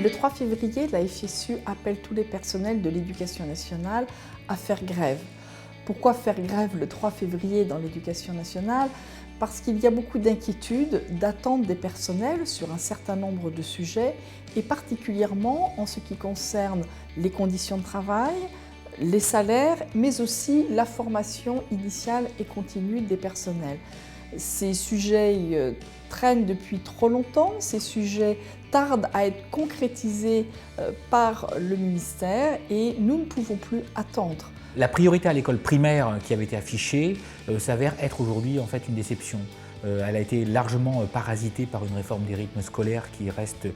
Le 3 février, la FSU appelle tous les personnels de l'Éducation nationale à faire grève. Pourquoi faire grève le 3 février dans l'Éducation nationale? Parce qu'il y a beaucoup d'inquiétudes, d'attentes des personnels sur un certain nombre de sujets, et particulièrement en ce qui concerne les conditions de travail, les salaires, mais aussi la formation initiale et continue des personnels. Ces sujets traînent depuis trop longtemps, ces sujets tardent à être concrétisés par le ministère et nous ne pouvons plus attendre. La priorité à l'école primaire qui avait été affichée s'avère être aujourd'hui en fait une déception. Elle a été largement parasitée par une réforme des rythmes scolaires qui reste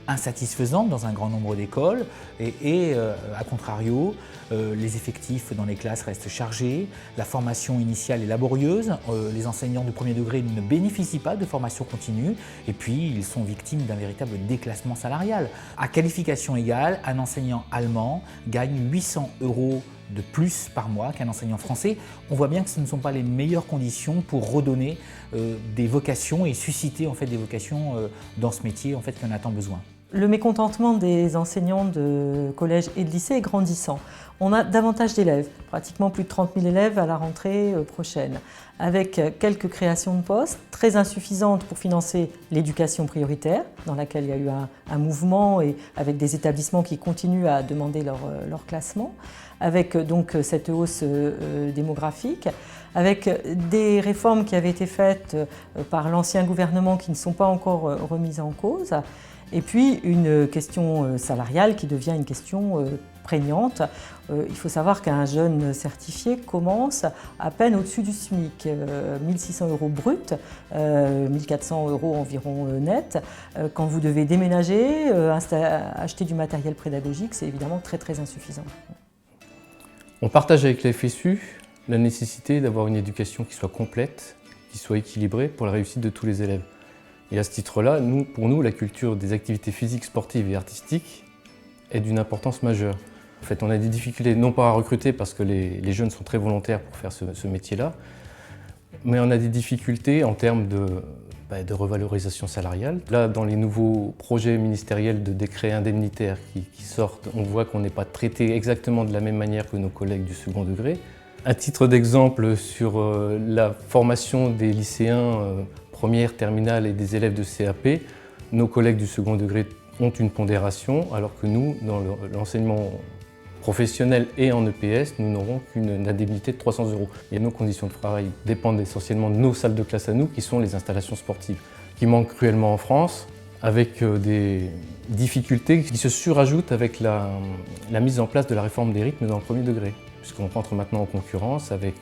insatisfaisante dans un grand nombre d'écoles et à contrario, les effectifs dans les classes restent chargés, la formation initiale est laborieuse, les enseignants du premier degré ne bénéficient pas de formation continue et puis ils sont victimes d'un véritable déclassement salarial. À qualification égale, un enseignant allemand gagne 800 € de plus par mois qu'un enseignant français. On voit bien que ce ne sont pas les meilleures conditions pour redonner des vocations et susciter en fait des vocations dans ce métier en fait qu'on a tant besoin. Le mécontentement des enseignants de collège et de lycée est grandissant. On a davantage d'élèves, pratiquement plus de 30 000 élèves à la rentrée prochaine, avec quelques créations de postes très insuffisantes pour financer l'éducation prioritaire, dans laquelle il y a eu un mouvement et avec des établissements qui continuent à demander leur classement, avec donc cette hausse démographique, avec des réformes qui avaient été faites par l'ancien gouvernement qui ne sont pas encore remises en cause, et puis une question salariale qui devient une question prégnante. Il faut savoir qu'un jeune certifié commence à peine au-dessus du SMIC, 1 600 € brut, 1 400 € environ net. Quand vous devez déménager, acheter du matériel pédagogique, c'est évidemment très insuffisant. On partage avec la FSU la nécessité d'avoir une éducation qui soit complète, qui soit équilibrée pour la réussite de tous les élèves. Et à ce titre-là, pour nous, la culture des activités physiques, sportives et artistiques est d'une importance majeure. En fait, on a des difficultés, non pas à recruter parce que les jeunes sont très volontaires pour faire ce métier-là, mais on a des difficultés en termes de revalorisation salariale. Là, dans les nouveaux projets ministériels de décrets indemnitaires qui sortent, on voit qu'on n'est pas traité exactement de la même manière que nos collègues du second degré. À titre d'exemple, sur la formation des lycéens première, terminale et des élèves de CAP, nos collègues du second degré ont une pondération, alors que nous, dans l'enseignement professionnel et en EPS, nous n'aurons qu'une indemnité de 300 €. Et nos conditions de travail dépendent essentiellement de nos salles de classe à nous, qui sont les installations sportives, qui manquent cruellement en France, avec des difficultés qui se surajoutent avec la mise en place de la réforme des rythmes dans le premier degré, puisqu'on rentre maintenant en concurrence avec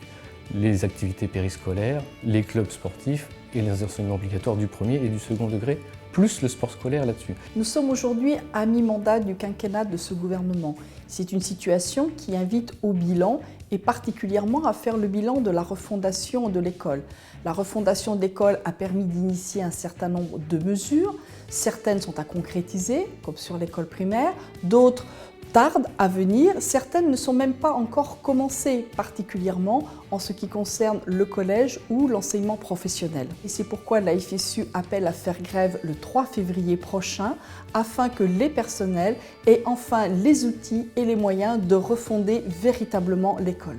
les activités périscolaires, les clubs sportifs et les enseignements obligatoires du premier et du second degré, plus le sport scolaire là-dessus. Nous sommes aujourd'hui à mi-mandat du quinquennat de ce gouvernement. C'est une situation qui invite au bilan et particulièrement à faire le bilan de la refondation de l'école. La refondation de l'école a permis d'initier un certain nombre de mesures. Certaines sont à concrétiser, comme sur l'école primaire, d'autres tardent à venir, certaines ne sont même pas encore commencées, particulièrement en ce qui concerne le collège ou l'enseignement professionnel. Et c'est pourquoi la FSU appelle à faire grève le 3 février prochain, afin que les personnels aient enfin les outils et les moyens de refonder véritablement l'école.